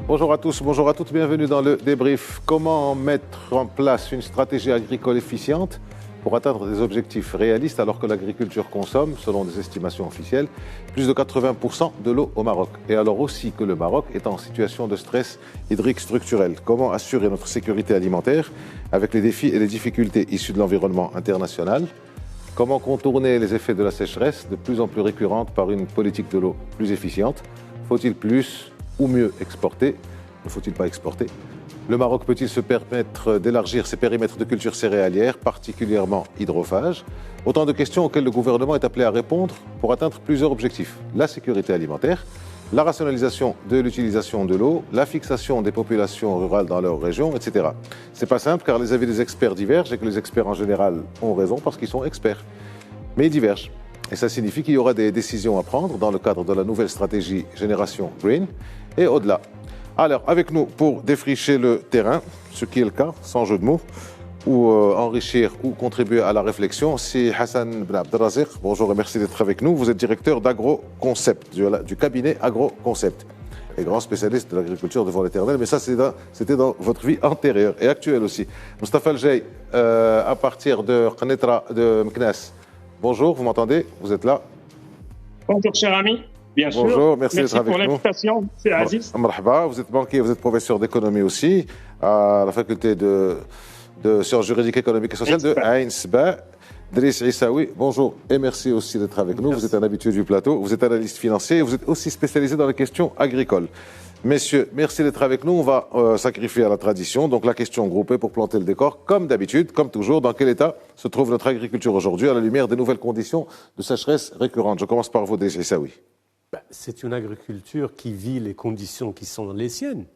Bonjour à tous, bonjour à toutes, bienvenue dans le débrief. Comment mettre en place une stratégie agricole efficiente pour atteindre des objectifs réalistes alors que l'agriculture consomme, selon des estimations officielles, plus de 80% de l'eau au Maroc. Et alors aussi que le Maroc est en situation de stress hydrique structurel. Comment assurer notre sécurité alimentaire avec les défis et les difficultés issus de l'environnement international? Comment contourner les effets de la sécheresse de plus en plus récurrente par une politique de l'eau plus efficiente? Faut-il plus ou mieux exporter? Ne faut-il pas exporter? Le Maroc peut-il se permettre d'élargir ses périmètres de culture céréalière, particulièrement hydrophages? Autant de questions auxquelles le gouvernement est appelé à répondre pour atteindre plusieurs objectifs. La sécurité alimentaire, la rationalisation de l'utilisation de l'eau, la fixation des populations rurales dans leur région, etc. C'est pas simple car les avis des experts divergent et que les experts en général ont raison parce qu'ils sont experts. Mais ils divergent. Et ça signifie qu'il y aura des décisions à prendre dans le cadre de la nouvelle stratégie Génération Green et au-delà. Alors, avec nous pour défricher le terrain, ce qui est le cas, sans jeu de mots, ou enrichir ou contribuer à la réflexion, c'est Hassan Ben Abdelrazek. Bonjour et merci d'être avec nous. Vous êtes directeur d'AgroConcept, du cabinet AgroConcept, et grand spécialiste de l'agriculture devant l'éternel, mais ça c'était dans votre vie antérieure et actuelle aussi. Moustapha El-Jay, à partir de Qnetra de Meknès. Bonjour, vous m'entendez? Vous êtes là? Bonjour, cher ami. Bien sûr. Bonjour, merci d'être avec nous. Merci pour l'invitation, c'est Aziz. Marhaba, vous êtes banquier, vous êtes professeur d'économie aussi à la faculté de sciences juridiques, économiques et sociales de Ain Sba. Driss Issaoui, bonjour et merci aussi d'être avec nous. Vous êtes un habitué du plateau, vous êtes analyste financier et vous êtes aussi spécialisé dans les questions agricoles. Messieurs, merci d'être avec nous. On va sacrifier à la tradition. Donc la question groupée pour planter le décor, comme d'habitude, comme toujours. Dans quel état se trouve notre agriculture aujourd'hui à la lumière des nouvelles conditions de sécheresse récurrentes? Je commence par vous, Driss Issaoui. C'est une agriculture qui vit les conditions qui sont les siennes.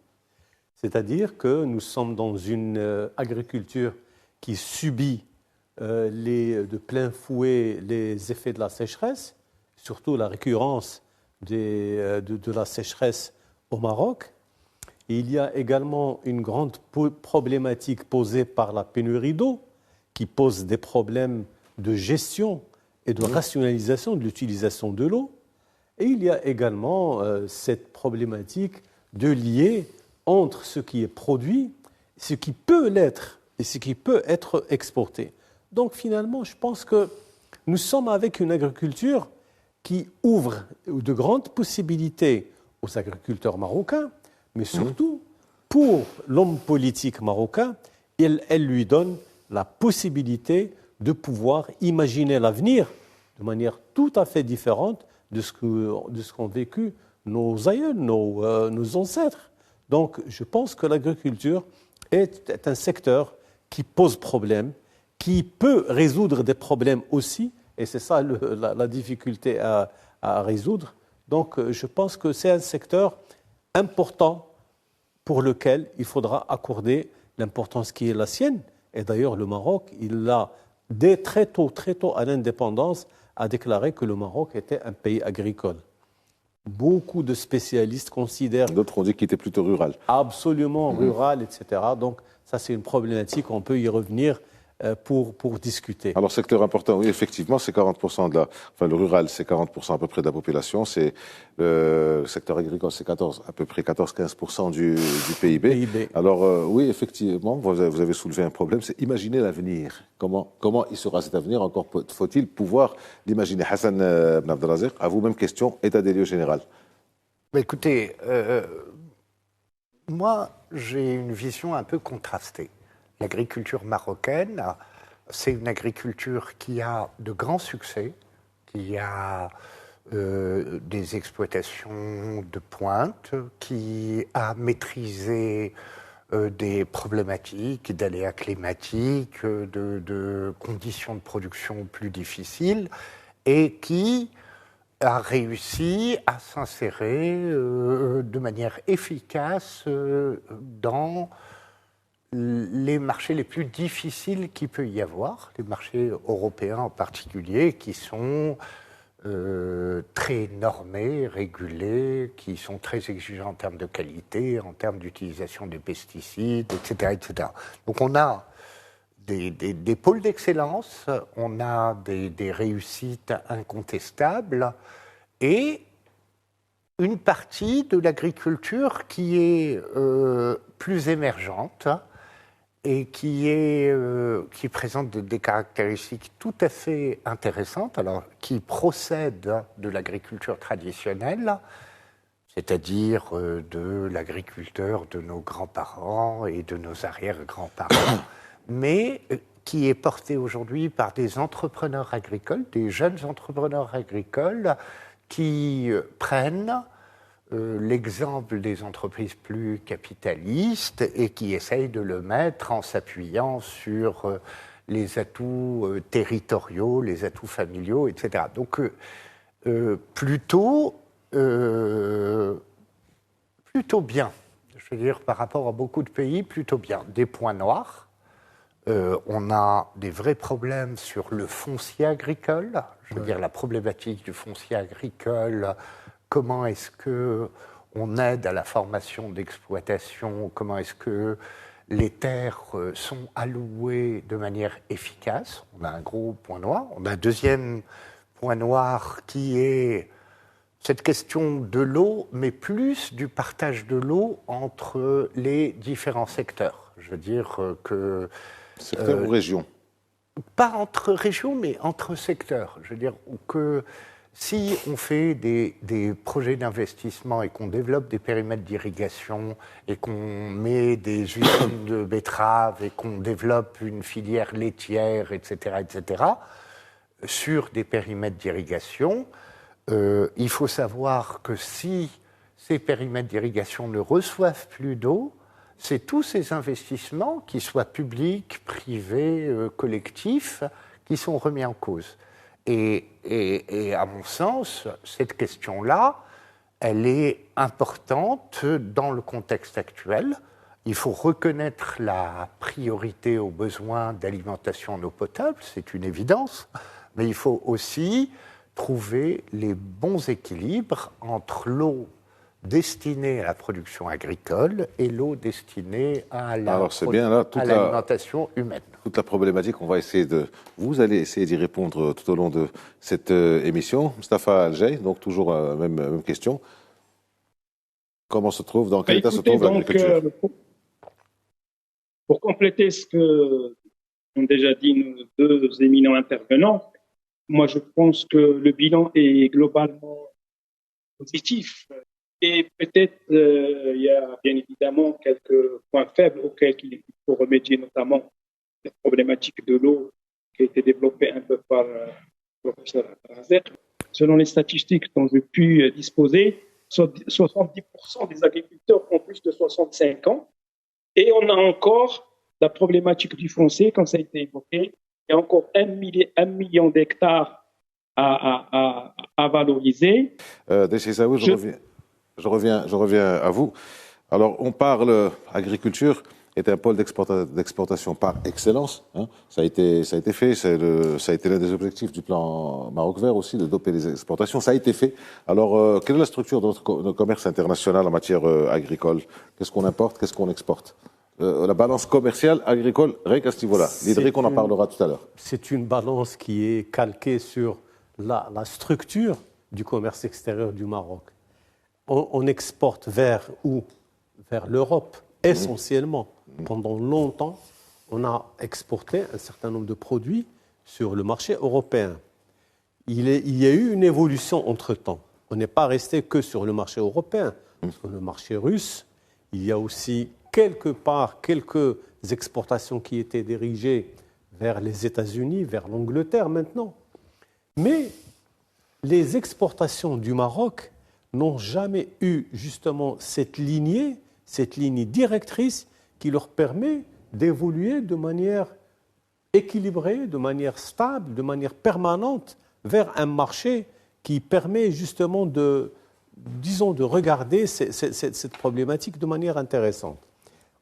C'est-à-dire que nous sommes dans une agriculture qui subit de plein fouet les effets de la sécheresse, surtout la récurrence de la sécheresse au Maroc. Et il y a également une grande problématique posée par la pénurie d'eau, qui pose des problèmes de gestion et de rationalisation de l'utilisation de l'eau. Et il y a également cette problématique de lier entre ce qui est produit, ce qui peut l'être et ce qui peut être exporté. Donc finalement, je pense que nous sommes avec une agriculture qui ouvre de grandes possibilités aux agriculteurs marocains, mais surtout pour l'homme politique marocain, elle lui donne la possibilité de pouvoir imaginer l'avenir de manière tout à fait différente de ce qu'ont vécu nos aïeux, nos ancêtres. Donc, je pense que l'agriculture est un secteur qui pose problème, qui peut résoudre des problèmes aussi, et c'est ça la difficulté à résoudre. Donc, je pense que c'est un secteur important pour lequel il faudra accorder l'importance qui est la sienne. Et d'ailleurs, le Maroc, il a, dès très tôt à l'indépendance, a déclaré que le Maroc était un pays agricole. Beaucoup de spécialistes considèrent... D'autres ont dit qu'il était plutôt rural. Absolument rural, etc. Donc ça, c'est une problématique, on peut y revenir pour discuter. Alors, secteur important, oui, effectivement, c'est 40% le rural, c'est 40% à peu près de la population. C'est le secteur agricole, c'est à peu près 14-15% du PIB. Alors, oui, effectivement, vous avez soulevé un problème, c'est imaginer l'avenir. Comment il sera cet avenir? Encore faut-il pouvoir l'imaginer. Hassan Ben Abdelrazek, à vous, même question, état des lieux général. Écoutez, moi, j'ai une vision un peu contrastée. L'agriculture marocaine, c'est une agriculture qui a de grands succès, qui a des exploitations de pointe, qui a maîtrisé des problématiques d'aléas climatiques, de conditions de production plus difficiles, et qui a réussi à s'insérer de manière efficace dans les marchés les plus difficiles qu'il peut y avoir, les marchés européens en particulier, qui sont très normés, régulés, qui sont très exigeants en termes de qualité, en termes d'utilisation des pesticides, etc., etc. Donc on a des pôles d'excellence, on a des réussites incontestables, et une partie de l'agriculture qui est plus émergente et qui présente des caractéristiques tout à fait intéressantes, alors qui procède de l'agriculture traditionnelle, c'est-à-dire de l'agriculteur de nos grands-parents et de nos arrière-grands-parents, mais qui est portée aujourd'hui par des entrepreneurs agricoles, des jeunes entrepreneurs agricoles qui prennent l'exemple des entreprises plus capitalistes et qui essayent de le mettre en s'appuyant sur les atouts territoriaux, les atouts familiaux, etc. Donc plutôt bien, je veux dire, par rapport à beaucoup de pays, plutôt bien. Des points noirs, on a des vrais problèmes sur le foncier agricole, je veux dire la problématique du foncier agricole. Comment est-ce qu'on aide à la formation d'exploitation? Comment est-ce que les terres sont allouées de manière efficace? On a un gros point noir. On a un deuxième point noir qui est cette question de l'eau, mais plus du partage de l'eau entre les différents secteurs. Je veux dire que... Secteur ou région? Pas entre régions, mais entre secteurs. Je veux dire que... Si on fait des projets d'investissement et qu'on développe des périmètres d'irrigation et qu'on met des usines de betteraves et qu'on développe une filière laitière, etc., sur des périmètres d'irrigation, il faut savoir que si ces périmètres d'irrigation ne reçoivent plus d'eau, c'est tous ces investissements, qu'ils soient publics, privés, collectifs, qui sont remis en cause. Et à mon sens, cette question-là, elle est importante dans le contexte actuel. Il faut reconnaître la priorité aux besoins d'alimentation en eau potable, c'est une évidence, mais il faut aussi trouver les bons équilibres entre l'eau destinée à la production agricole et l'eau destinée à l'alimentation humaine. Toute la problématique, vous allez essayer d'y répondre tout au long de cette émission. Mustapha Al-Jay, donc toujours même question. Comment se trouve, dans quel état se trouve l'agriculture? Pour compléter ce que ont déjà dit nos deux éminents intervenants, moi je pense que le bilan est globalement positif. Et peut-être il y a bien évidemment quelques points faibles auxquels il faut remédier, notamment la problématique de l'eau qui a été développée un peu par le professeur Razer. Selon les statistiques dont j'ai pu disposer, 70% des agriculteurs ont plus de 65 ans. Et on a encore la problématique du foncier, comme ça a été évoqué. Il y a encore 1 million d'hectares à valoriser. Je reviens à vous. Alors, on parle, agriculture est un pôle d'exportation par excellence. Hein. Ça a été fait. Ça a été l'un des objectifs du plan Maroc Vert aussi, de doper les exportations. Ça a été fait. Alors, quelle est la structure de notre commerce international en matière agricole? Qu'est-ce qu'on importe? Qu'est-ce qu'on exporte? La balance commerciale agricole, rien qu'à ce niveau-là. L'hydrique, on en parlera tout à l'heure. C'est une balance qui est calquée sur la structure du commerce extérieur du Maroc. On exporte vers où? Vers l'Europe, essentiellement. Pendant longtemps, on a exporté un certain nombre de produits sur le marché européen. Il y a eu une évolution entre-temps. On n'est pas resté que sur le marché européen. Sur le marché russe, il y a aussi quelques exportations qui étaient dirigées vers les États-Unis, vers l'Angleterre maintenant. Mais les exportations du Maroc n'ont jamais eu justement cette ligne directrice qui leur permet d'évoluer de manière équilibrée, de manière stable, de manière permanente vers un marché qui permet justement de regarder cette problématique de manière intéressante.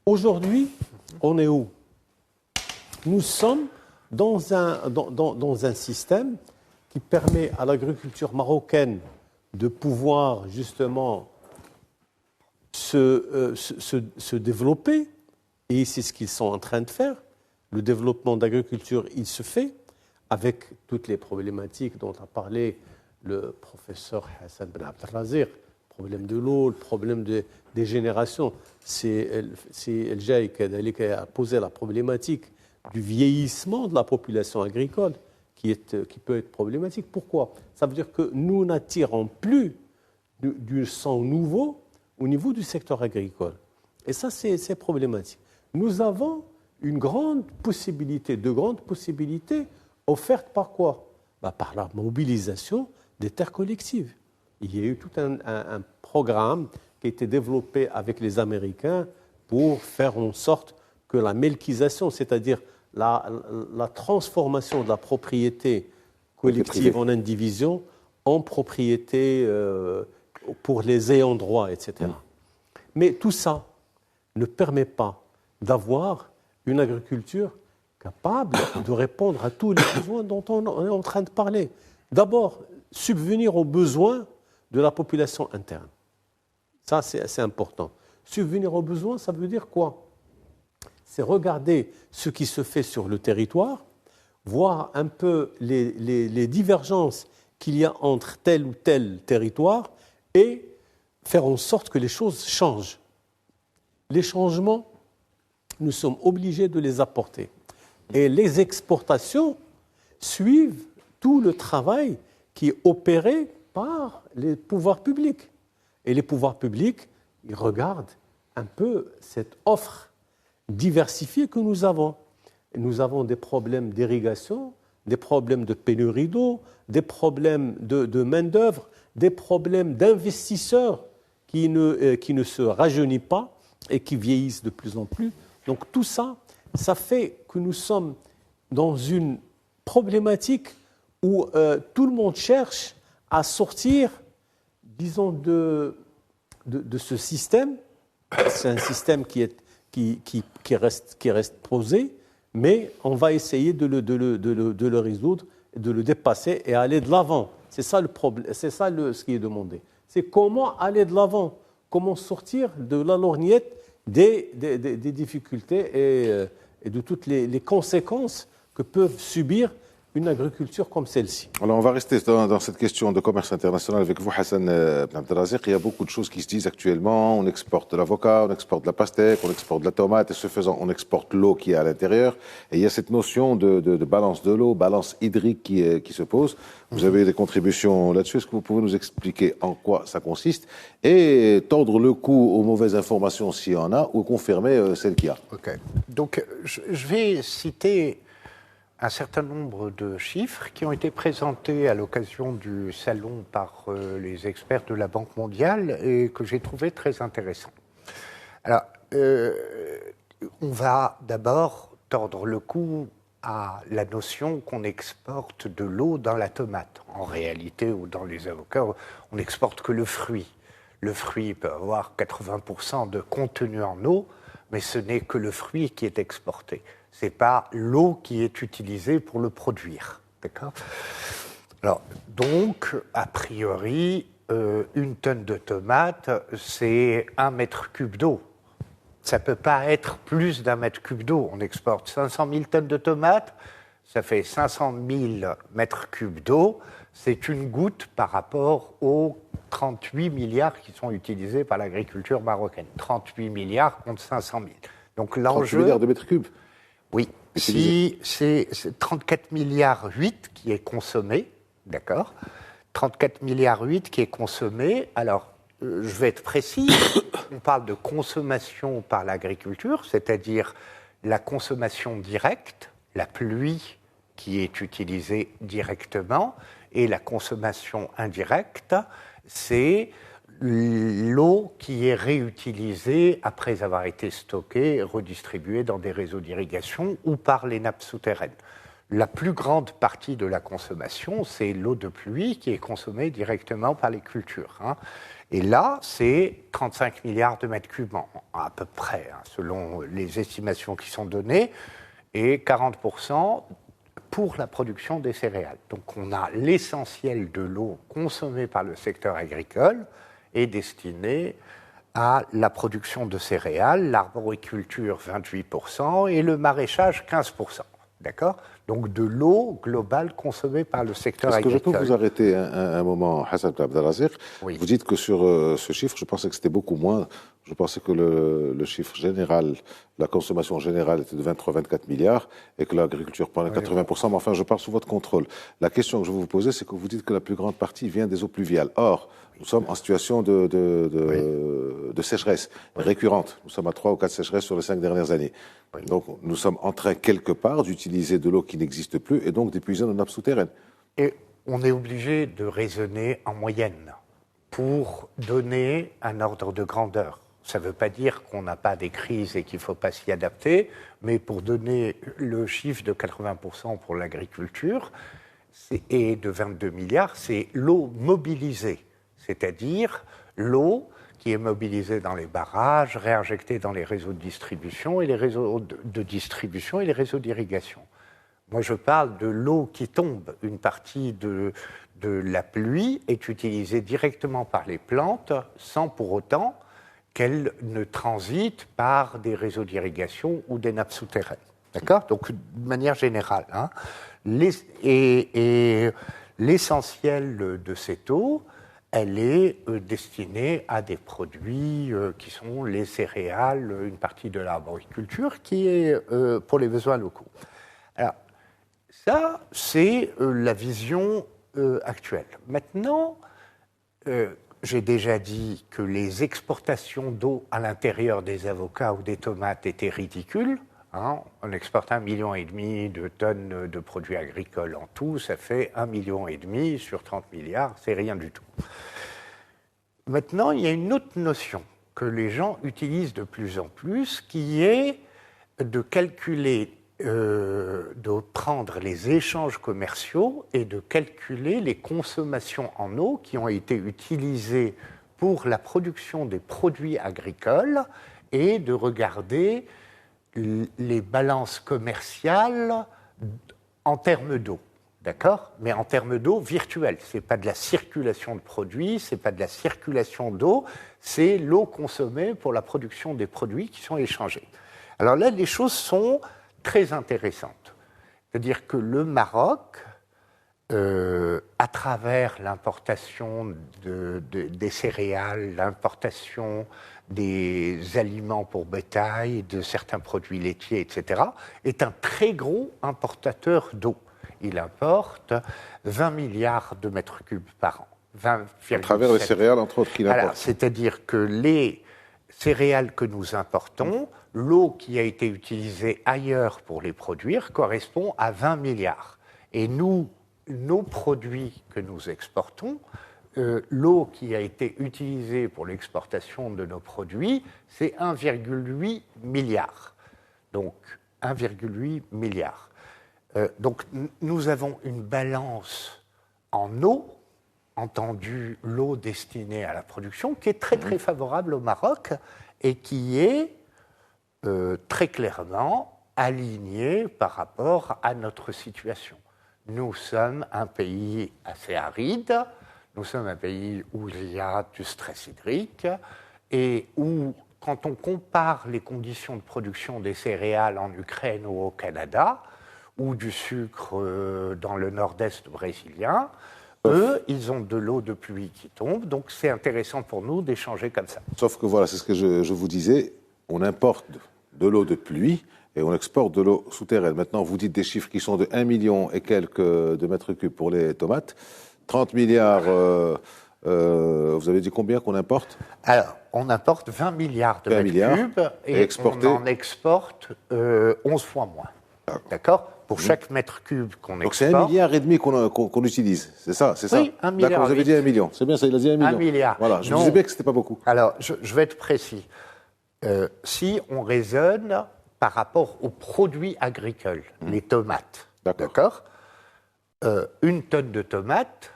Aujourd'hui, on est où? Nous sommes dans un système qui permet à l'agriculture marocaine de pouvoir justement se développer, et c'est ce qu'ils sont en train de faire. Le développement d'agriculture, il se fait avec toutes les problématiques dont a parlé le professeur Hassan Ben Abdelrazir, problème de l'eau, le problème des générations. C'est El Jay qui a posé la problématique du vieillissement de la population agricole qui peut être problématique. Pourquoi? Ça veut dire que nous n'attirons plus du sang nouveau au niveau du secteur agricole. Et ça, c'est problématique. Nous avons de grandes possibilités offertes par quoi? Par la mobilisation des terres collectives. Il y a eu tout un programme qui a été développé avec les Américains pour faire en sorte que la melkisation, c'est-à-dire la transformation de la propriété collective en indivision, en propriété pour les ayants droit, etc. Mais tout ça ne permet pas d'avoir une agriculture capable de répondre à tous les besoins dont on est en train de parler. D'abord, subvenir aux besoins de la population interne. Ça, c'est important. Subvenir aux besoins, ça veut dire quoi? C'est regarder ce qui se fait sur le territoire, voir un peu les divergences qu'il y a entre tel ou tel territoire et faire en sorte que les choses changent. Les changements, nous sommes obligés de les apporter. Et les exportations suivent tout le travail qui est opéré par les pouvoirs publics. Et les pouvoirs publics, ils regardent un peu cette offre diversifiée que nous avons. Nous avons des problèmes d'irrigation, des problèmes de pénurie d'eau, des problèmes de main-d'œuvre, des problèmes d'investisseurs qui ne se rajeunissent pas et qui vieillissent de plus en plus. Donc tout ça, ça fait que nous sommes dans une problématique où tout le monde cherche à sortir, disons, de ce système. C'est un système qui reste posé, mais on va essayer de le résoudre, de le dépasser et aller de l'avant. C'est ça le problème, c'est ça ce qui est demandé. C'est comment aller de l'avant, comment sortir de la lorgnette des difficultés et de toutes les conséquences que peuvent subir une agriculture comme celle-ci. Alors, on va rester dans cette question de commerce international avec vous, Hassan Ben Abdelrazek. Il y a beaucoup de choses qui se disent actuellement. On exporte de l'avocat, on exporte de la pastèque, on exporte de la tomate, et ce faisant, on exporte l'eau qui est à l'intérieur. Et il y a cette notion de balance de l'eau, balance hydrique qui se pose. Vous avez des contributions là-dessus. Est-ce que vous pouvez nous expliquer en quoi ça consiste et tordre le cou aux mauvaises informations s'il y en a ou confirmer celles qu'il y a? Ok. Donc, je vais citer un certain nombre de chiffres qui ont été présentés à l'occasion du salon par les experts de la Banque mondiale et que j'ai trouvé très intéressants. Alors, on va d'abord tordre le cou à la notion qu'on exporte de l'eau dans la tomate. En réalité, ou dans les avocats, on n'exporte que le fruit. Le fruit peut avoir 80% de contenu en eau, mais ce n'est que le fruit qui est exporté. Ce n'est pas l'eau qui est utilisée pour le produire. D'accord ? Alors, donc, a priori, une tonne de tomates, c'est 1 mètre cube d'eau. Ça ne peut pas être plus d'1 mètre cube d'eau. On exporte 500 000 tonnes de tomates, ça fait 500 000 mètres cubes d'eau. C'est une goutte par rapport aux 38 milliards qui sont utilisés par l'agriculture marocaine. 38 milliards contre 500 000. Donc l'enjeu... 38 milliards de mètres cubes. Oui, si c'est 34 milliards 8 qui est consommé, d'accord ? 34 milliards 8 qui est consommé. Alors, je vais être précis, on parle de consommation par l'agriculture, c'est-à-dire la consommation directe, la pluie qui est utilisée directement, et la consommation indirecte, c'est l'eau qui est réutilisée après avoir été stockée, redistribuée dans des réseaux d'irrigation ou par les nappes souterraines. La plus grande partie de la consommation, c'est l'eau de pluie qui est consommée directement par les cultures. Et là, c'est 35 milliards de mètres cubes à peu près, selon les estimations qui sont données, et 40% pour la production des céréales. Donc on a l'essentiel de l'eau consommée par le secteur agricole est destinée à la production de céréales, l'arboriculture 28% et le maraîchage 15%. D'accord ? donc de l'eau globale consommée par le secteur Est-ce que je agricole. peux vous arrêter un moment, Hassan Abdelrazek? Oui. Vous dites que sur ce chiffre, je pensais que c'était beaucoup moins. Je pensais que le chiffre général, la consommation générale était de 23-24 milliards et que l'agriculture prenait 80%. Mais enfin, je parle sous votre contrôle. La question que je veux vous poser, c'est que vous dites que la plus grande partie vient des eaux pluviales. Or, nous sommes en situation de sécheresse récurrente. Nous sommes à 3 ou 4 sécheresses sur les 5 dernières années. Oui. Donc, nous sommes en train, quelque part, d'utiliser de l'eau qui n'existe plus et donc d'épuiser nos nappes souterraines. Et on est obligé de raisonner en moyenne pour donner un ordre de grandeur. Ça ne veut pas dire qu'on n'a pas des crises et qu'il ne faut pas s'y adapter, mais pour donner le chiffre de 80% pour l'agriculture et de 22 milliards, c'est l'eau mobilisée, c'est-à-dire l'eau qui est mobilisée dans les barrages, réinjectée dans les réseaux de distribution et les réseaux de distribution et les réseaux d'irrigation. Moi, je parle de l'eau qui tombe. Une partie de la pluie est utilisée directement par les plantes sans pour autant qu'elle ne transite par des réseaux d'irrigation ou des nappes souterraines. D'accord ? Donc, de manière générale. Hein, l'essentiel de cette eau, elle est destinée à des produits qui sont les céréales, une partie de l'arboriculture qui est pour les besoins locaux. Alors, ça, c'est la vision actuelle. Maintenant, j'ai déjà dit que les exportations d'eau à l'intérieur des avocats ou des tomates étaient ridicules. Hein. On exporte 1,5 million de tonnes de produits agricoles en tout, ça fait 1,5 million sur 30 milliards, c'est rien du tout. Maintenant, il y a une autre notion que les gens utilisent de plus en plus, qui est de calculer, de prendre les échanges commerciaux et de calculer les consommations en eau qui ont été utilisées pour la production des produits agricoles et de regarder les balances commerciales en termes d'eau. D'accord ? Mais en termes d'eau virtuelle. Ce n'est pas de la circulation de produits, ce n'est pas de la circulation d'eau, c'est l'eau consommée pour la production des produits qui sont échangés. Alors là, les choses sont très intéressantes. C'est-à-dire que le Maroc, à travers l'importation des céréales, l'importation des aliments pour bétail, de certains produits laitiers, etc., est un très gros importateur d'eau. Il importe 20 milliards de mètres cubes par an. À travers les céréales, entre autres, qu'il importe. C'est-à-dire que les céréales que nous importons, l'eau qui a été utilisée ailleurs pour les produire correspond à 20 milliards. Et nous, nos produits que nous exportons, l'eau qui a été utilisée pour l'exportation de nos produits, c'est 1,8 milliard. Donc, 1,8 milliard. Donc, nous avons une balance en eau, entendu l'eau destinée à la production, qui est très, très favorable au Maroc et qui est très clairement alignée par rapport à notre situation. Nous sommes un pays assez aride, nous sommes un pays où il y a du stress hydrique et où, quand on compare les conditions de production des céréales en Ukraine ou au Canada, ou du sucre dans le nord-est brésilien, eux, ils ont de l'eau de pluie qui tombe, donc c'est intéressant pour nous d'échanger comme ça. Sauf que voilà, c'est ce que je vous disais, on importe de l'eau de pluie et on exporte de l'eau souterraine. Maintenant, vous dites des chiffres qui sont de 1 million et quelques de mètres cubes pour les tomates, 30 milliards, vous avez dit combien qu'on importe ? Alors, on importe 20 milliards de mètres cubes et on en exporte 11 fois moins. D'accord ? Pour chaque mètre cube qu'on exporte. Donc c'est 1,5 milliard qu'on utilise, c'est ça, c'est ça. Oui, 1 milliard. D'accord, vous avez dit 1 million, c'est bien ça, il a dit 1 million. 1 milliard. Voilà, je disais bien que c'était pas beaucoup. Alors, je vais être précis. Si on raisonne par rapport aux produits agricoles, les tomates, d'accord, une tonne de tomates,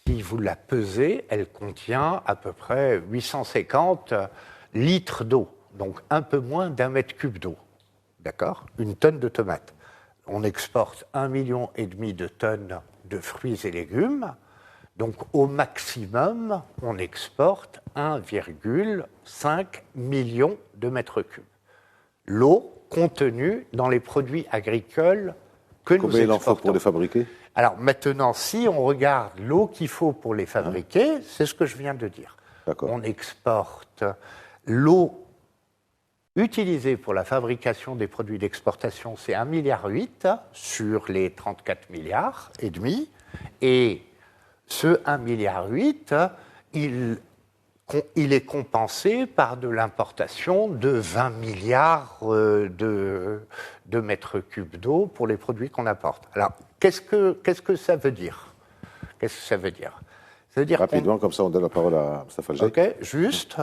si vous la pesez, elle contient à peu près 850 litres d'eau, donc un peu moins d'1 mètre cube d'eau, d'accord, une tonne de tomates. On exporte 1,5 million de tonnes de fruits et légumes. Donc, au maximum, on exporte 1,5 million de mètres cubes. L'eau contenue dans les produits agricoles que nous Combien il en faut exportons. pour les fabriquer? Alors maintenant, si on regarde l'eau qu'il faut pour les fabriquer, c'est ce que je viens de dire. D'accord. On exporte l'eau utilisée pour la fabrication des produits d'exportation, c'est 1,8 milliard sur les 34 milliards et demi. Et ce 1,8 milliard, il est compensé par de l'importation de 20 milliards de mètres cubes d'eau pour les produits qu'on apporte. Alors, qu'est-ce que ça veut dire? Qu'est-ce que ça veut dire? Ça veut dire Rapidement, comme ça, on donne la parole à Moustapha El Jay. OK, juste,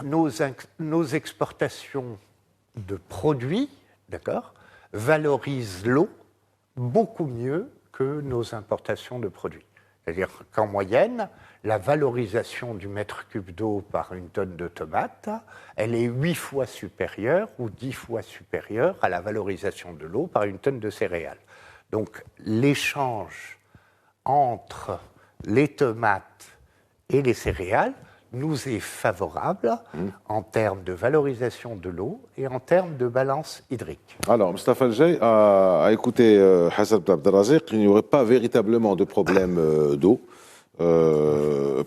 nos exportations de produits, d'accord, valorisent l'eau beaucoup mieux que nos importations de produits. C'est-à-dire qu'en moyenne, la valorisation du mètre cube d'eau par une tonne de tomates, elle est 8 fois supérieure ou 10 fois supérieure à la valorisation de l'eau par une tonne de céréales. Donc l'échange entre les tomates et les céréales nous est favorable en termes de valorisation de l'eau et en termes de balance hydrique. Alors, Moustapha El Jay a écouté Hassan Abdelrazek qu'il n'y aurait pas véritablement de problème d'eau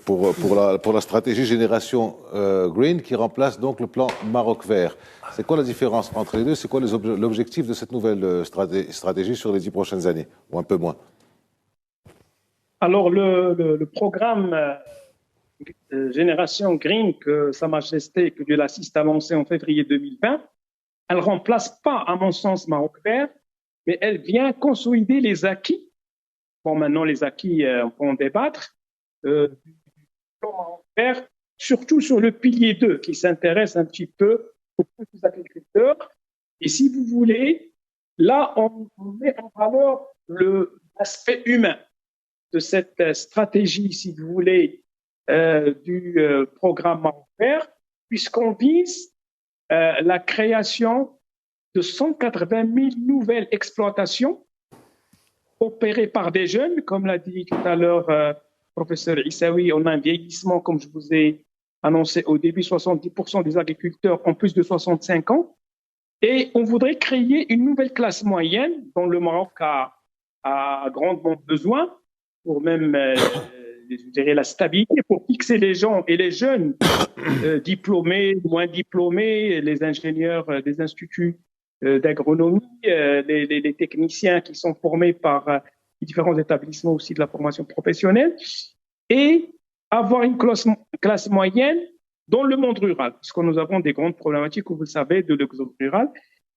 pour la stratégie Génération Green qui remplace donc le plan Maroc Vert. C'est quoi la différence entre les deux? C'est quoi l'objectif de cette nouvelle stratégie sur les 10 prochaines années, ou un peu moins? Alors, le programme Génération Green que Sa Majesté, que Dieu l'assiste, a lancé en février 2020, elle ne remplace pas, à mon sens, Maroc Vert, mais elle vient consolider les acquis. Bon, maintenant, les acquis, on peut en débattre. Du plan Maroc Vert, surtout sur le pilier 2, qui s'intéresse un petit peu aux petits agriculteurs. Et si vous voulez, là, on met en valeur l'aspect humain de cette stratégie, si vous voulez, du programme Maroc Vert, puisqu'on vise la création de 180 000 nouvelles exploitations opérées par des jeunes, comme l'a dit tout à l'heure professeur Issaoui. On a un vieillissement, comme je vous ai annoncé au début, 70% des agriculteurs ont plus de 65 ans. Et on voudrait créer une nouvelle classe moyenne dont le Maroc a grandement besoin pour même je dirais la stabilité, pour fixer les gens et les jeunes diplômés, moins diplômés, les ingénieurs des instituts d'agronomie, les techniciens qui sont formés par différents établissements aussi de la formation professionnelle, et avoir une classe moyenne dans le monde rural, parce que nous avons des grandes problématiques, vous le savez, de l'exode rural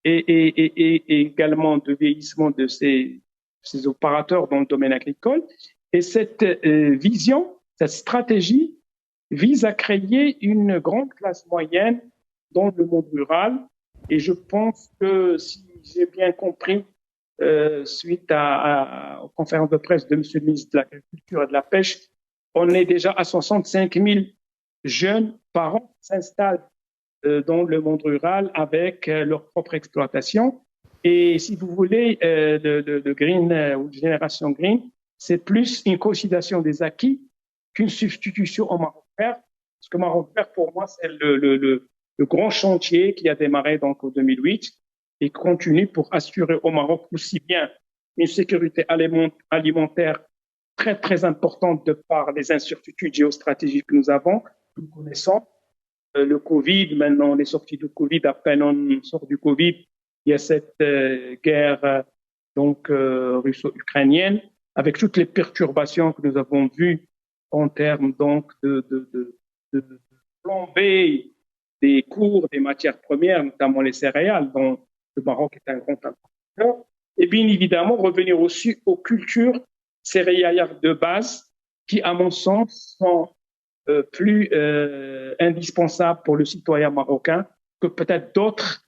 et également de vieillissement de ces opérateurs dans le domaine agricole. Et cette vision, cette stratégie vise à créer une grande classe moyenne dans le monde rural. Et je pense que, si j'ai bien compris, suite aux conférences de presse de M. le ministre de l'Agriculture et de la Pêche, on est déjà à 65 000 jeunes par an qui s'installent dans le monde rural avec leur propre exploitation. Et si vous voulez, le Green ou Génération Green, c'est plus une consolidation des acquis qu'une substitution au Maroc Vert. Parce que Maroc Vert, pour moi, c'est le grand chantier qui a démarré donc en 2008 et continue pour assurer au Maroc aussi bien une sécurité alimentaire très, très importante de par les incertitudes géostratégiques que nous avons, que nous connaissons. Le Covid, maintenant, on est sorti du Covid, à peine on sort du Covid, il y a cette guerre donc russo-ukrainienne, avec toutes les perturbations que nous avons vues en termes donc de flambée des cours des matières premières, notamment les céréales, dont le Maroc est un grand importateur. Et bien évidemment, revenir aussi aux cultures céréalières de base qui, à mon sens, sont plus indispensables pour le citoyen marocain que peut-être d'autres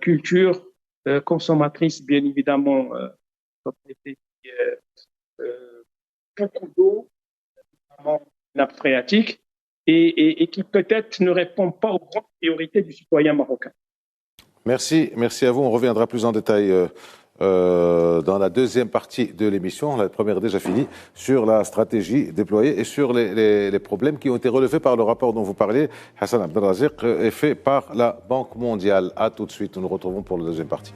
cultures consommatrices, bien évidemment, comme beaucoup d'eau, notamment nappe phréatique, et qui peut-être ne répondent pas aux grandes priorités du citoyen marocain. Merci à vous. On reviendra plus en détail dans la deuxième partie de l'émission, la première déjà finie, sur la stratégie déployée et sur les problèmes qui ont été relevés par le rapport dont vous parliez, Hassan Abdelrazek, et fait par la Banque mondiale. À tout de suite, nous nous retrouvons pour la deuxième partie.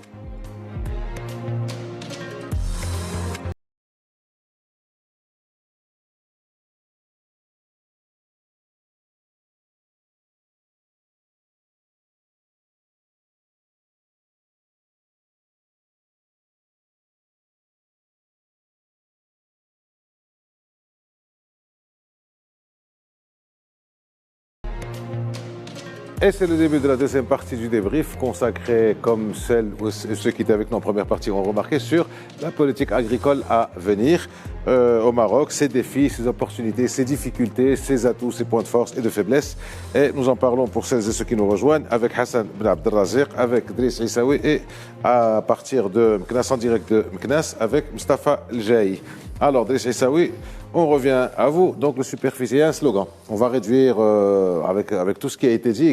Et c'est le début de la deuxième partie du débrief consacrée, comme ceux qui étaient avec nous en première partie ont remarqué, sur la politique agricole à venir au Maroc, ses défis, ses opportunités, ses difficultés, ses atouts, ses points de force et de faiblesse. Et nous en parlons pour celles et ceux qui nous rejoignent avec Hassan Ben Abdelraziq, avec Driss Issaoui et à partir de Meknas en direct de Meknas avec Mustafa Eljaï. Alors Driss Issaoui, on revient à vous. Donc le superficiel, un slogan. On va réduire avec tout ce qui a été dit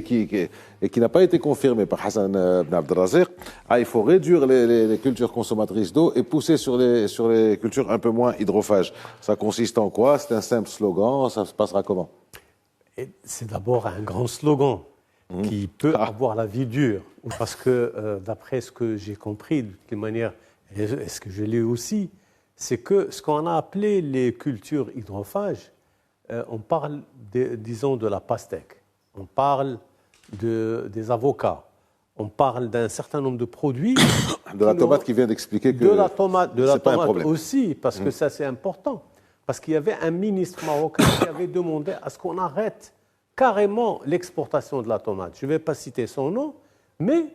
et qui n'a pas été confirmé par Hassan Ben Abdelraziq. Il faut réduire les cultures consommatrices d'eau et pousser sur les cultures un peu moins hydrophages. Ça consiste en quoi? C'est un simple slogan. Ça se passera comment? C'est d'abord un grand slogan qui peut avoir la vie dure. Parce que d'après ce que j'ai compris, de quelle manière, et ce que je l'ai aussi, c'est que ce qu'on a appelé les cultures hydrophages, on parle, disons, de la pastèque, on parle des avocats, on parle d'un certain nombre de produits. De la tomate qui vient d'expliquer que de la tomate pas un problème. aussi, parce que ça c'est important. Parce qu'il y avait un ministre marocain qui avait demandé à ce qu'on arrête carrément l'exportation de la tomate. Je ne vais pas citer son nom, mais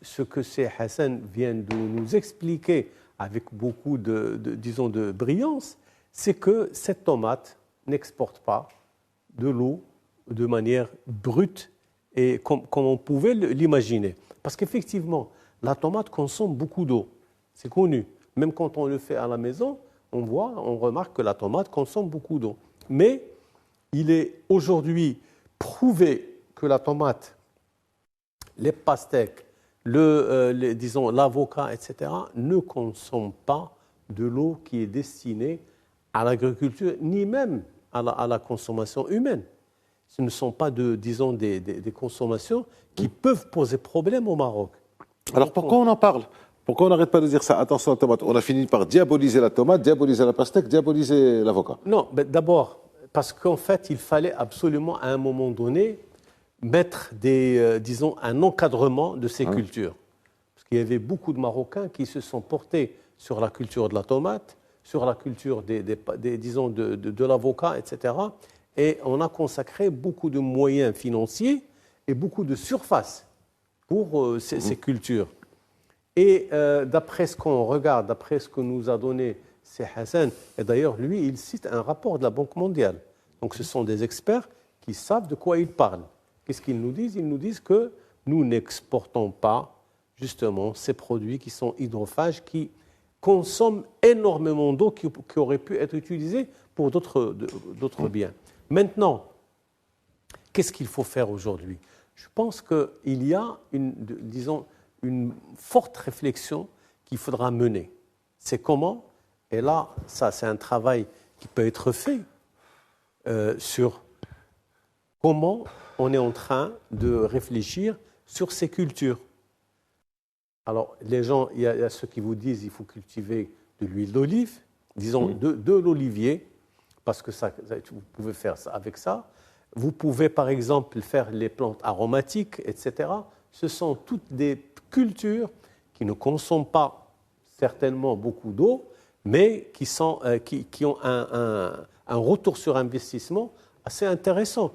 ce que c'est Hassan vient de nous expliquer avec beaucoup disons, de brillance, c'est que cette tomate n'exporte pas de l'eau de manière brute et comme on pouvait l'imaginer. Parce qu'effectivement, la tomate consomme beaucoup d'eau. C'est connu. Même quand on le fait à la maison, on remarque que la tomate consomme beaucoup d'eau. Mais il est aujourd'hui prouvé que la tomate, les pastèques, disons, l'avocat, etc., ne consomment pas de l'eau qui est destinée à l'agriculture, ni même à la consommation humaine. Ce ne sont pas, disons, des consommations qui peuvent poser problème au Maroc. Alors pourquoi on en parle? Pourquoi on n'arrête pas de dire ça? Attention à la tomate. On a fini par diaboliser la tomate, diaboliser la pastèque, diaboliser l'avocat. Non, mais d'abord, parce qu'en fait, il fallait absolument, à un moment donné, mettre disons, un encadrement de ces cultures. Parce qu'il y avait beaucoup de Marocains qui se sont portés sur la culture de la tomate, sur la culture disons, de l'avocat, etc. Et on a consacré beaucoup de moyens financiers et beaucoup de surface pour ces cultures. Et d'après ce qu'on regarde, d'après ce que nous a donné c'est Hassan, et d'ailleurs lui, il cite un rapport de la Banque mondiale. Donc ce sont des experts qui savent de quoi ils parlent. Qu'est-ce qu'ils nous disent? Ils nous disent que nous n'exportons pas justement ces produits qui sont hydrophages, qui consomment énormément d'eau, qui auraient pu être utilisés pour d'autres biens. Maintenant, qu'est-ce qu'il faut faire aujourd'hui? Je pense qu'il y a une forte réflexion qu'il faudra mener. C'est comment? Et là, ça c'est un travail qui peut être fait sur comment on est en train de réfléchir sur ces cultures. Alors, les gens, il y a ceux qui vous disent qu'il faut cultiver de l'huile d'olive, disons de l'olivier, parce que vous pouvez faire ça avec ça. Vous pouvez, par exemple, faire les plantes aromatiques, etc. Ce sont toutes des cultures qui ne consomment pas certainement beaucoup d'eau, mais qui ont un retour sur investissement assez intéressant.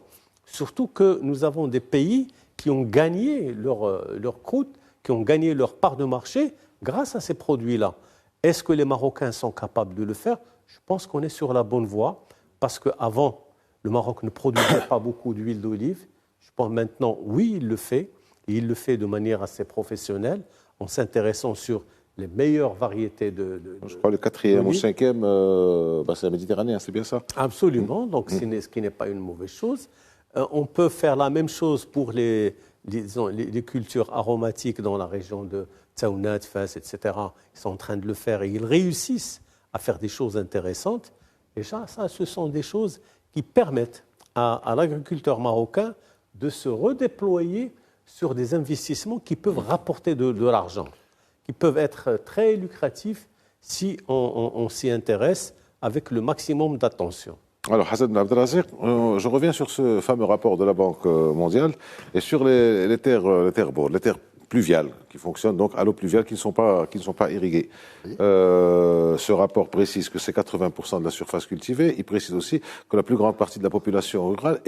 Surtout que nous avons des pays qui ont gagné leur croûte, qui ont gagné leur part de marché grâce à ces produits-là. Est-ce que les Marocains sont capables de le faire? Je pense qu'on est sur la bonne voie, parce qu'avant, le Maroc ne produisait pas beaucoup d'huile d'olive. Je pense maintenant, oui, il le fait, et il le fait de manière assez professionnelle, en s'intéressant sur les meilleures variétés Je crois le 4e ou 5e, c'est la Méditerranée, c'est bien ça? Absolument, donc ce qui n'est pas une mauvaise chose. On peut faire la même chose pour les cultures aromatiques dans la région de Tsaounat, Fès, etc. Ils sont en train de le faire et ils réussissent à faire des choses intéressantes. Et ça, ce sont des choses qui permettent à l'agriculteur marocain de se redéployer sur des investissements qui peuvent rapporter de l'argent, qui peuvent être très lucratifs si on s'y intéresse avec le maximum d'attention. Alors, Hassan Ben Abdelraziq, je reviens sur ce fameux rapport de la Banque mondiale et sur les terres pluviales, qui fonctionnent donc à l'eau pluviale, qui ne sont pas irriguées. Ce rapport précise que c'est 80% de la surface cultivée. Il précise aussi que la plus grande partie de la population rurale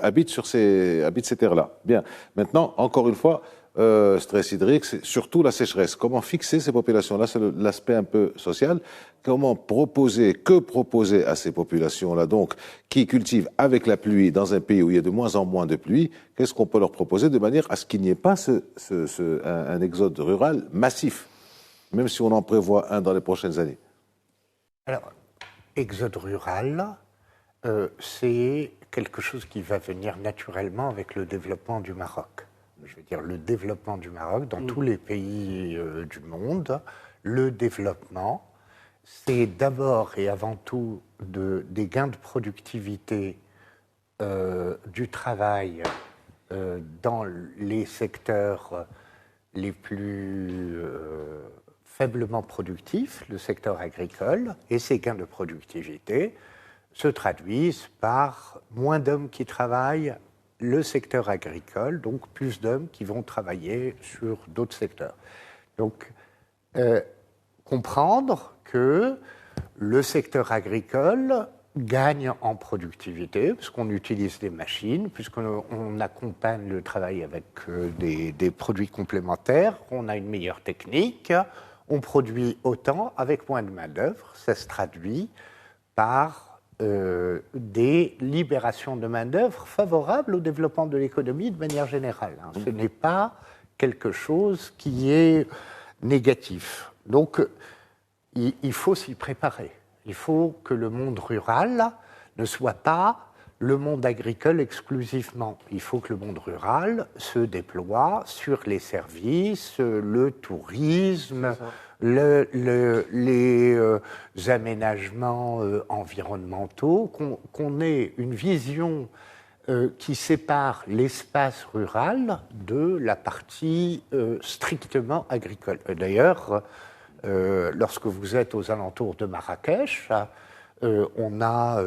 habite ces terres-là. Bien. Maintenant, encore une fois, stress hydrique, c'est surtout la sécheresse. Comment fixer ces populations-là? C'est l'aspect un peu social. Que proposer à ces populations-là, donc, qui cultivent avec la pluie dans un pays où il y a de moins en moins de pluie? Qu'est-ce qu'on peut leur proposer de manière à ce qu'il n'y ait pas un exode rural massif, même si on en prévoit un dans les prochaines années? Alors, exode rural, c'est quelque chose qui va venir naturellement avec le développement du Maroc. Je veux dire, le développement du Maroc, dans tous les pays du monde, le développement, c'est d'abord et avant tout des gains de productivité du travail dans les secteurs les plus faiblement productifs, le secteur agricole, et ces gains de productivité se traduisent par moins d'hommes qui travaillent le secteur agricole, donc plus d'hommes qui vont travailler sur d'autres secteurs. Donc, comprendre que le secteur agricole gagne en productivité, puisqu'on utilise des machines, puisqu'on accompagne le travail avec des produits complémentaires, on a une meilleure technique, on produit autant avec moins de main-d'œuvre. Ça se traduit par des libérations de main-d'œuvre favorables au développement de l'économie de manière générale. Ce n'est pas quelque chose qui est négatif. Donc, il faut s'y préparer. Il faut que le monde rural ne soit pas le monde agricole exclusivement. Il faut que le monde rural se déploie sur les services, le tourisme, les aménagements environnementaux, qu'on ait une vision qui sépare l'espace rural de la partie strictement agricole. D'ailleurs, lorsque vous êtes aux alentours de Marrakech, on a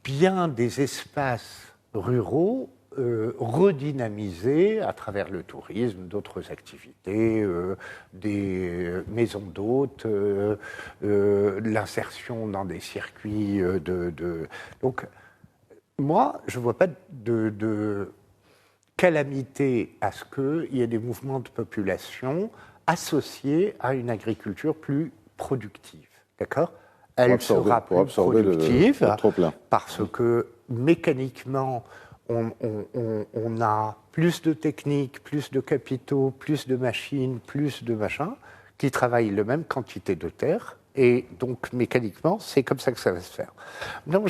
bien des espaces ruraux redynamisés à travers le tourisme, d'autres activités, des maisons d'hôtes, l'insertion dans des circuits Donc, moi, je ne vois pas de calamité à ce qu'il y ait des mouvements de population associés à une agriculture plus productive. D'accord ? Elle sera plus productive le trop-plein. Parce que mécaniquement, on a plus de techniques, plus de capitaux, plus de machines, plus de machins qui travaillent la même quantité de terre. Et donc, mécaniquement, c'est comme ça que ça va se faire. Non,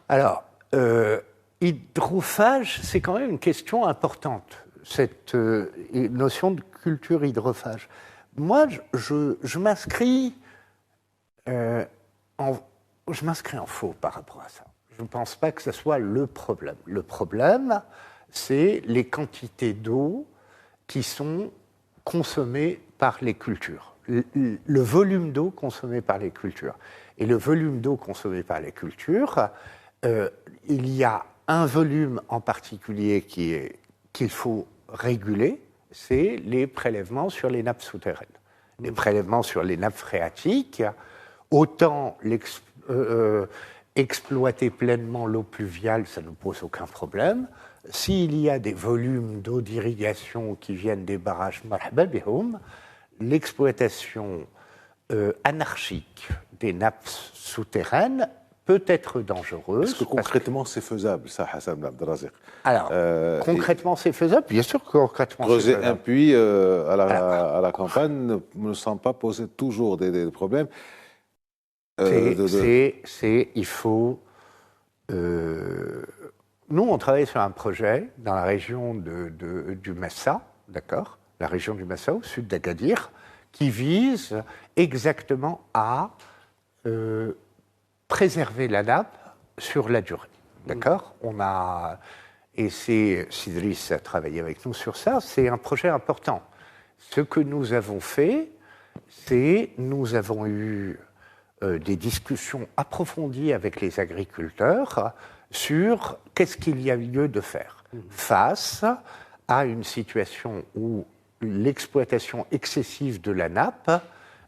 Alors, hydrophage, c'est quand même une question importante, cette notion de culture hydrophage. Moi, je m'inscris en faux par rapport à ça. Je ne pense pas que ce soit le problème. Le problème, c'est les quantités d'eau qui sont consommées par les cultures, le volume d'eau consommé par les cultures. Et le volume d'eau consommé par les cultures, il y a un volume en particulier qu'il faut réguler, c'est les prélèvements sur les nappes souterraines. Les prélèvements sur les nappes phréatiques, autant exploiter pleinement l'eau pluviale, ça ne pose aucun problème. S'il y a des volumes d'eau d'irrigation qui viennent des barrages marhaba bihoum, l'exploitation anarchique des nappes souterraines peut être dangereuse. Est-ce que concrètement c'est faisable, ça, Hassan Abdelrazek? Alors, concrètement c'est faisable? Bien sûr que concrètement c'est faisable. Creuser un puits à la campagne ne semble pas poser toujours des problèmes. Il faut... nous, on travaille sur un projet dans la région du Massa, d'accord, la région du Massa, au sud d'Agadir, qui vise exactement à préserver la nappe sur la durée, d'accord. Et Sidris a travaillé avec nous sur ça, c'est un projet important. Ce que nous avons fait, c'est nous avons eu des discussions approfondies avec les agriculteurs sur qu'est-ce qu'il y a lieu de faire face à une situation où l'exploitation excessive de la nappe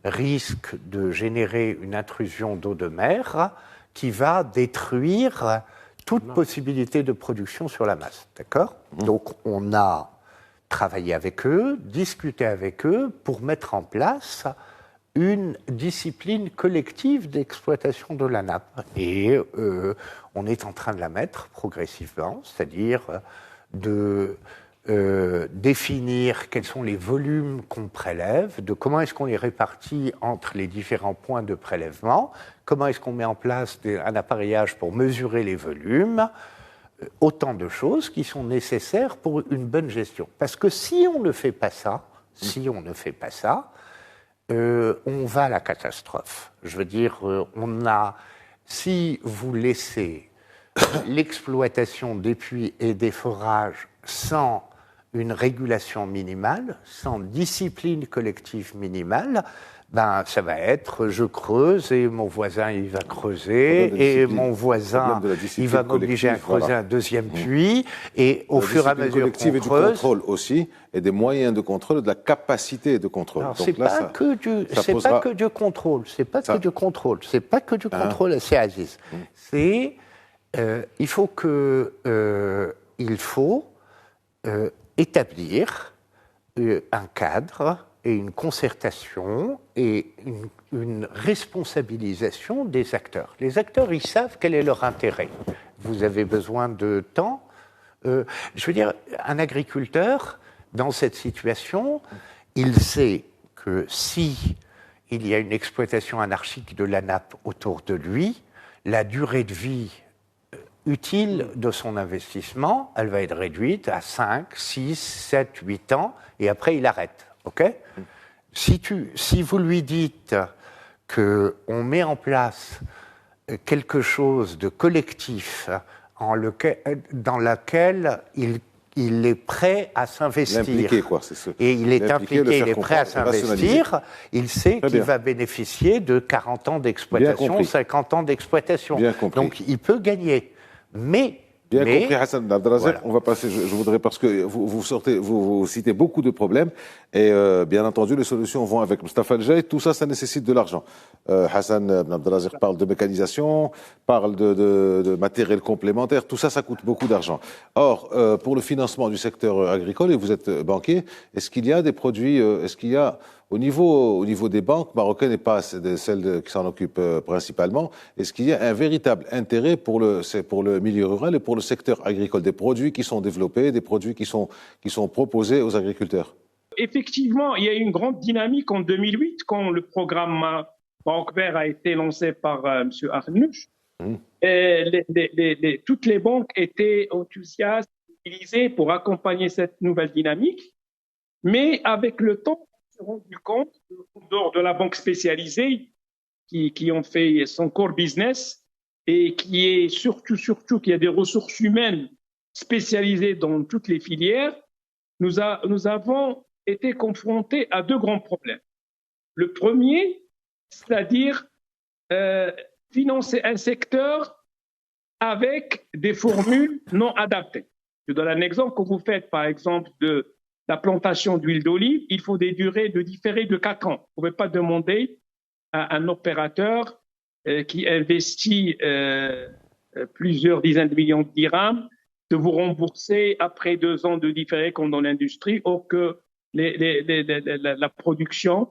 risque de générer une intrusion d'eau de mer qui va détruire toute possibilité de production sur la masse. D'accord ? Donc, on a travaillé avec eux, discuté avec eux pour mettre en place une discipline collective d'exploitation de la nappe. Et on est en train de la mettre progressivement, c'est-à-dire de définir quels sont les volumes qu'on prélève, de comment est-ce qu'on les répartit entre les différents points de prélèvement, comment est-ce qu'on met en place un appareillage pour mesurer les volumes, autant de choses qui sont nécessaires pour une bonne gestion. Parce que si on ne fait pas ça, on va à la catastrophe. Je veux dire, si vous laissez l'exploitation des puits et des forages sans une régulation minimale, sans discipline collective minimale, ben, ça va être je creuse et mon voisin il va creuser et mon voisin il va m'obliger à creuser un deuxième puits et au fur et à mesure qu'on creuse... et du contrôle aussi, et des moyens de contrôle, de la capacité de contrôle. Alors, c'est pas que du contrôle, c'est pas que du contrôle, c'est Aziz. C'est il faut établir un cadre et une concertation et une responsabilisation des acteurs. Les acteurs, ils savent quel est leur intérêt. Vous avez besoin de temps. Je veux dire, un agriculteur, dans cette situation, il sait que si il y a une exploitation anarchique de la nappe autour de lui, la durée de vie utile de son investissement, elle va être réduite à 5, 6, 7, 8 ans, et après il arrête. Okay ? Si vous lui dites qu'on met en place quelque chose de collectif dans lequel il est prêt à s'investir, et il est impliqué, il est prêt à s'investir, il sait qu'il va bénéficier de 40 ans d'exploitation, 50 ans d'exploitation. Donc il peut gagner. Bien compris, Hassan Abdelrazek. Voilà. On va passer, je voudrais, parce que vous citez beaucoup de problèmes, et bien entendu, les solutions vont avec Moustapha El-Jay. Tout ça, ça nécessite de l'argent. Hassan Abdelrazek parle de mécanisation, parle de matériel complémentaire. Tout ça, ça coûte beaucoup d'argent. Or, pour le financement du secteur agricole, et vous êtes banquier, est-ce qu'il y a des produits, au niveau des banques marocaines et pas celles qui s'en occupent principalement, est-ce qu'il y a un véritable intérêt pour le milieu rural et pour le secteur agricole, des produits qui sont développés, des produits qui sont proposés aux agriculteurs? Effectivement, il y a eu une grande dynamique en 2008 quand le programme Maroc Vert a été lancé par M. Arnouch. Toutes les banques étaient enthousiastes, utilisées pour accompagner cette nouvelle dynamique, mais avec le temps, rendu compte, en dehors de la banque spécialisée, qui ont fait son core business et qui est surtout qu'il y a des ressources humaines spécialisées dans toutes les filières, nous avons été confrontés à deux grands problèmes. Le premier, c'est-à-dire financer un secteur avec des formules non adaptées. Je donne un exemple. Quand vous faites, par exemple, de la plantation d'huile d'olive, il faut des durées de différées de 4 ans. Vous ne pouvez pas demander à un opérateur qui investit plusieurs dizaines de millions de dirhams de vous rembourser après 2 ans de différé comme dans l'industrie, or que la production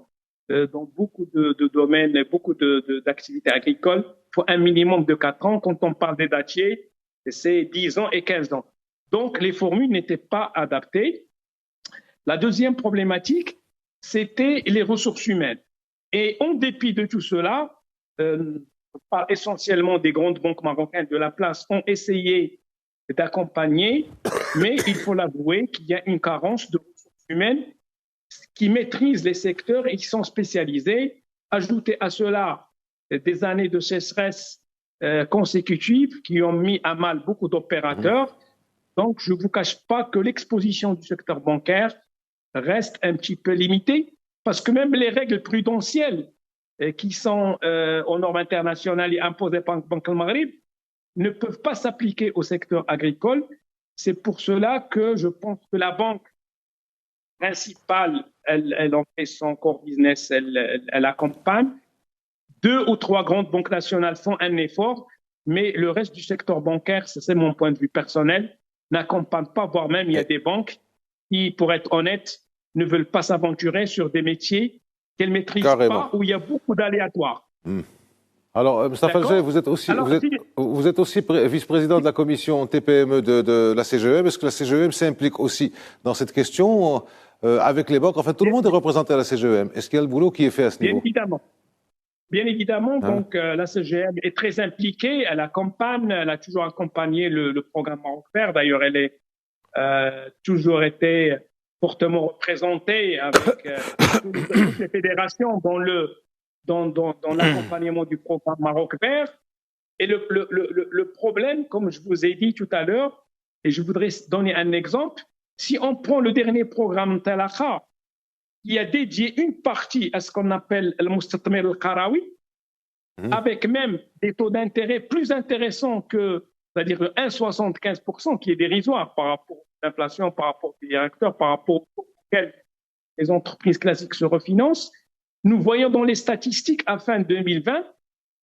dans beaucoup de domaines et beaucoup d'activités agricoles, il faut un minimum de 4 ans. Quand on parle des dattiers, c'est 10 ans et 15 ans. Donc, les formules n'étaient pas adaptées. La deuxième problématique, c'était les ressources humaines. Et en dépit de tout cela, essentiellement des grandes banques marocaines de la place ont essayé d'accompagner, mais il faut l'avouer qu'il y a une carence de ressources humaines qui maîtrisent les secteurs et qui sont spécialisés. Ajouter à cela des années de sécheresse consécutives qui ont mis à mal beaucoup d'opérateurs. Donc, je ne vous cache pas que l'exposition du secteur bancaire reste un petit peu limitée, parce que même les règles prudentielles qui sont aux normes internationales et imposées par la Banque al-Maghrib ne peuvent pas s'appliquer au secteur agricole. C'est pour cela que je pense que la banque principale, elle en fait son core business, elle accompagne. 2 ou 3 grandes banques nationales font un effort, mais le reste du secteur bancaire, c'est mon point de vue personnel, n'accompagne pas, voire même il y a des banques qui, pour être honnête, ne veulent pas s'aventurer sur des métiers qu'elles ne maîtrisent pas, où il y a beaucoup d'aléatoires. Alors, Mustapha Al-Jaï, vous êtes aussi vice-président de la commission TPME de la CGEM. Est-ce que la CGEM s'implique aussi dans cette question avec les banques? Enfin, tout le monde est représenté à la CGEM. Est-ce qu'il y a le boulot qui est fait à ce niveau? Bien évidemment. Donc, la CGM est très impliquée. Elle accompagne, elle a toujours accompagné le programme Maroc Vert. D'ailleurs, elle est toujours été fortement représentée avec toutes les fédérations dans l'accompagnement du programme Maroc Vert. Et le problème, comme je vous ai dit tout à l'heure, et je voudrais donner un exemple, si on prend le dernier programme Talakha, il a dédié une partie à ce qu'on appelle le Mustatmir al-Qarawi, avec même des taux d'intérêt plus intéressants que, c'est-à-dire 1,75%, qui est dérisoire par rapport à l'inflation, par rapport aux directeurs, par rapport auxquels les entreprises classiques se refinancent. Nous voyons dans les statistiques à fin 2020,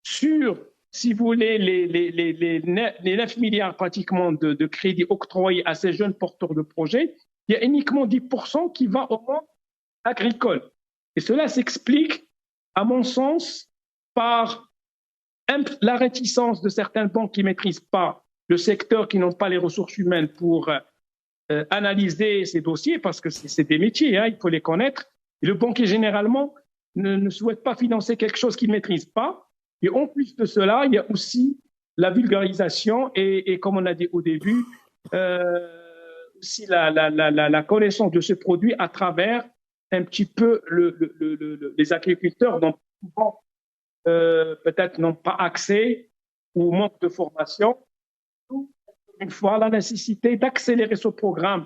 sur, si vous voulez, les 9 milliards pratiquement de crédits octroyés à ces jeunes porteurs de projets, il y a uniquement 10% qui va au monde agricole. Et cela s'explique, à mon sens, par la réticence de certaines banques qui ne maîtrisent pas le secteur, qui n'ont pas les ressources humaines pour analyser ces dossiers, parce que c'est des métiers, il faut les connaître. Et le banquier, généralement, ne souhaite pas financer quelque chose qu'il ne maîtrise pas. Et en plus de cela, il y a aussi la vulgarisation et comme on a dit au début, aussi la connaissance de ce produit à travers un petit peu les agriculteurs dont souvent peut-être n'ont pas accès ou manque de formation. Une fois, la nécessité d'accélérer ce programme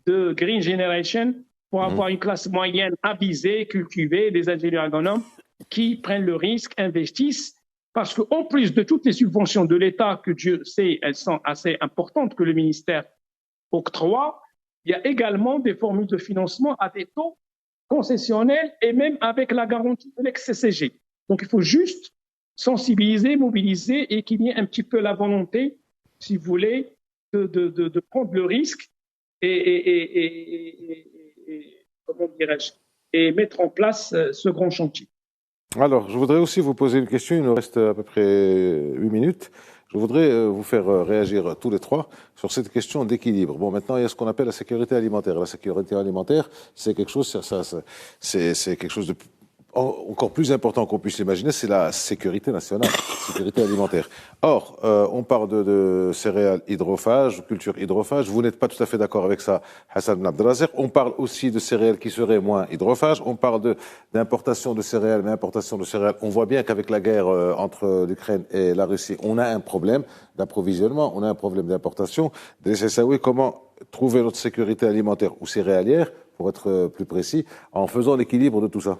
de Green Generation pour avoir une classe moyenne avisée, cultivée, des ingénieurs agronomes qui prennent le risque, investissent, parce qu'en plus de toutes les subventions de l'État, que Dieu sait, elles sont assez importantes, que le ministère octroie, il y a également des formules de financement à des taux concessionnels et même avec la garantie de l'ex-CCG. Donc, il faut juste sensibiliser, mobiliser et qu'il y ait un petit peu la volonté, si vous voulez, de prendre le risque comment dirais-je, et mettre en place ce grand chantier. Alors, je voudrais aussi vous poser une question. Il nous reste à peu près 8 minutes. Je voudrais vous faire réagir tous les trois sur cette question d'équilibre. Bon, maintenant, il y a ce qu'on appelle la sécurité alimentaire. La sécurité alimentaire, c'est quelque chose, c'est quelque chose de encore plus important qu'on puisse l'imaginer, c'est la sécurité nationale, sécurité alimentaire. Or, on parle de céréales hydrophages, culture hydrophage. Vous n'êtes pas tout à fait d'accord avec ça, Hassan Ben Abdelazek. On parle aussi de céréales qui seraient moins hydrophages. On parle d'importation de céréales, mais importation de céréales. On voit bien qu'avec la guerre entre l'Ukraine et la Russie, on a un problème d'approvisionnement, on a un problème d'importation. Oui, comment trouver notre sécurité alimentaire ou céréalière, pour être plus précis, en faisant l'équilibre de tout ça?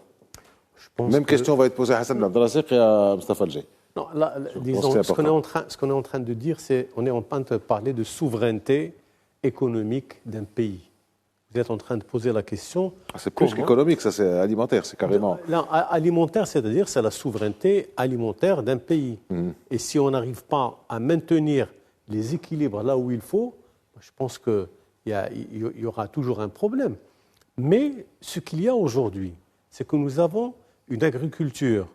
Même question va être posée à Hassan Ben Abdelazek et à Mustapha Al-Jaï. Non, là, disons, ce qu'on est en train de dire, c'est on est en train de parler de souveraineté économique d'un pays. Vous êtes en train de poser la question. C'est plus qu'économique, ça c'est alimentaire, c'est carrément. Non, alimentaire, c'est-à-dire c'est la souveraineté alimentaire d'un pays. Et si on n'arrive pas à maintenir les équilibres là où il faut, je pense qu'il y aura toujours un problème. Mais ce qu'il y a aujourd'hui, c'est que nous avons une agriculture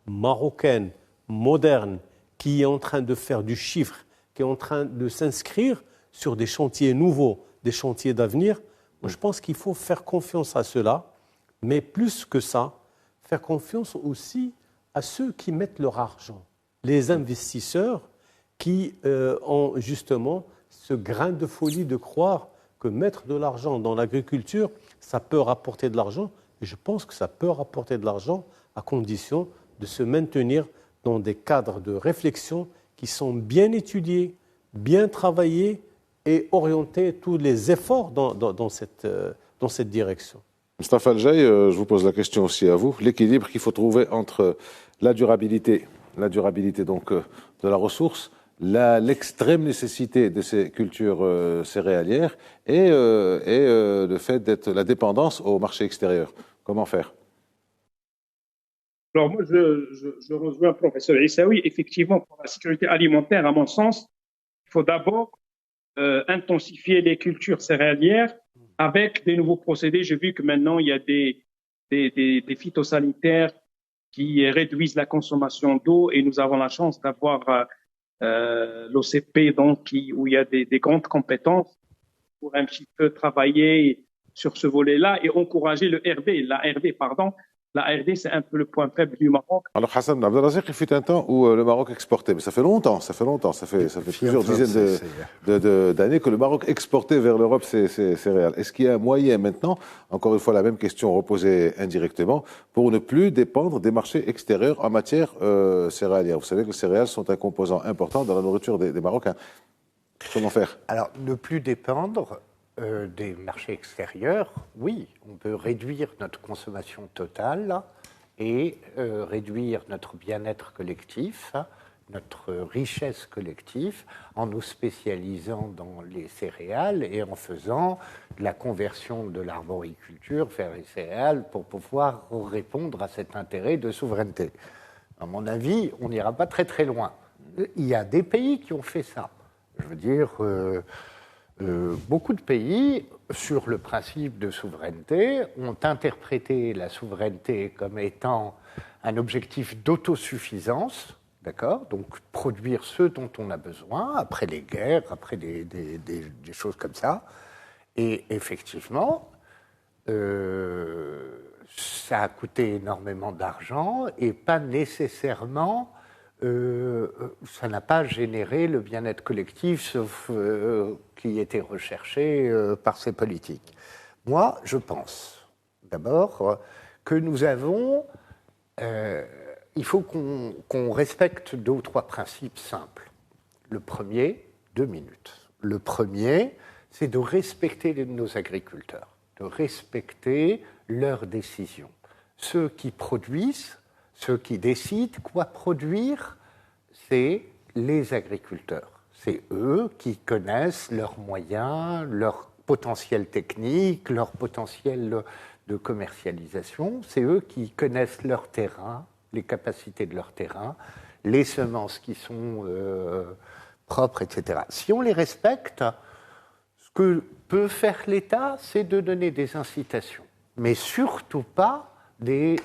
marocaine, moderne, qui est en train de faire du chiffre, qui est en train de s'inscrire sur des chantiers nouveaux, des chantiers d'avenir. Moi, je pense qu'il faut faire confiance à cela, mais plus que ça, faire confiance aussi à ceux qui mettent leur argent, les investisseurs qui ont justement ce grain de folie de croire que mettre de l'argent dans l'agriculture, ça peut rapporter de l'argent. Et je pense que ça peut rapporter de l'argent à condition de se maintenir dans des cadres de réflexion qui sont bien étudiés, bien travaillés et orienter tous les efforts dans cette direction. Mustapha Al-Jaï, je vous pose la question aussi à vous. L'équilibre qu'il faut trouver entre la durabilité donc, de la ressource l'extrême nécessité de ces cultures céréalières et le fait d'être la dépendance au marché extérieur. Comment faire? Alors moi, je rejoins le professeur Issaoui. Effectivement, pour la sécurité alimentaire, à mon sens, il faut d'abord intensifier les cultures céréalières avec des nouveaux procédés. J'ai vu que maintenant, il y a des phytosanitaires qui réduisent la consommation d'eau et nous avons la chance d'avoir l'OCP, donc, où il y a des grandes compétences pour un petit peu travailler sur ce volet-là et encourager la RD, pardon. La RD, c'est un peu le point faible du Maroc. Alors Hassan Abdelazir, il fut un temps où le Maroc exportait, mais ça fait longtemps, ça fait plusieurs dizaines d'années que le Maroc exportait vers l'Europe ses céréales. Est-ce qu'il y a un moyen maintenant, encore une fois la même question reposée indirectement, pour ne plus dépendre des marchés extérieurs en matière céréalière? Vous savez que les céréales sont un composant important dans la nourriture des Marocains. Comment faire? Alors, ne plus dépendre des marchés extérieurs, oui, on peut réduire notre consommation totale et réduire notre bien-être collectif, notre richesse collective, en nous spécialisant dans les céréales et en faisant la conversion de l'arboriculture vers les céréales pour pouvoir répondre à cet intérêt de souveraineté. À mon avis, on n'ira pas très très loin. Il y a des pays qui ont fait ça. Je veux dire, beaucoup de pays, sur le principe de souveraineté, ont interprété la souveraineté comme étant un objectif d'autosuffisance, d'accord? Donc produire ce dont on a besoin, après les guerres, après des choses comme ça. Et effectivement, ça a coûté énormément d'argent et pas nécessairement... ça n'a pas généré le bien-être collectif, sauf qui était recherché par ces politiques. Moi, je pense, d'abord, que nous avons... il faut qu'on respecte 2 ou 3 principes simples. Le premier, 2 minutes. Le premier, c'est de respecter nos agriculteurs, de respecter leurs décisions. Ceux qui produisent... Ceux qui décident quoi produire, c'est les agriculteurs. C'est eux qui connaissent leurs moyens, leur potentiel technique, leur potentiel de commercialisation. C'est eux qui connaissent leur terrain, les capacités de leur terrain, les semences qui sont propres, etc. Si on les respecte, ce que peut faire l'État, c'est de donner des incitations, mais surtout pas des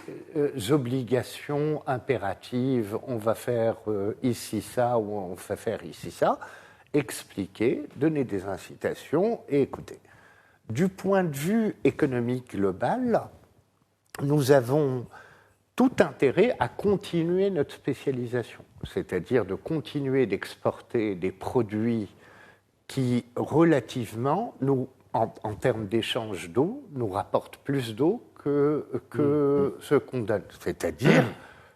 obligations impératives, on va faire ici ça ou on va faire ici ça, expliquer, donner des incitations et écouter. Du point de vue économique global, nous avons tout intérêt à continuer notre spécialisation, c'est-à-dire de continuer d'exporter des produits qui, relativement, en termes d'échange d'eau, nous rapportent plus d'eau que ce qu'on donne. C'est-à-dire,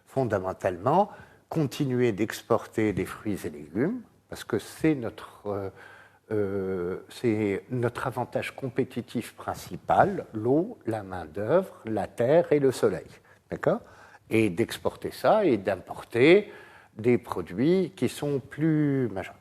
fondamentalement, continuer d'exporter des fruits et légumes, parce que c'est notre avantage compétitif principal, l'eau, la main-d'œuvre, la terre et le soleil. D'accord ? Et d'exporter ça et d'importer des produits qui sont plus majeurs.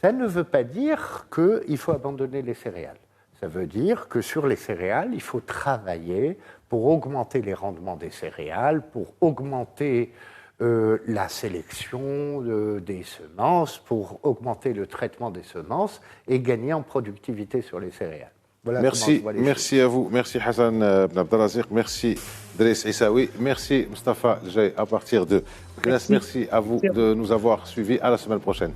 Ça ne veut pas dire qu'il faut abandonner les céréales. Ça veut dire que sur les céréales, il faut travailler pour augmenter les rendements des céréales, pour augmenter la sélection des semences, pour augmenter le traitement des semences et gagner en productivité sur les céréales. Voilà merci à vous, merci Hassan Abdelazir, merci Driss Issaoui, merci Mustafa Jay à partir de Gnas, merci à vous de nous avoir suivis, à la semaine prochaine.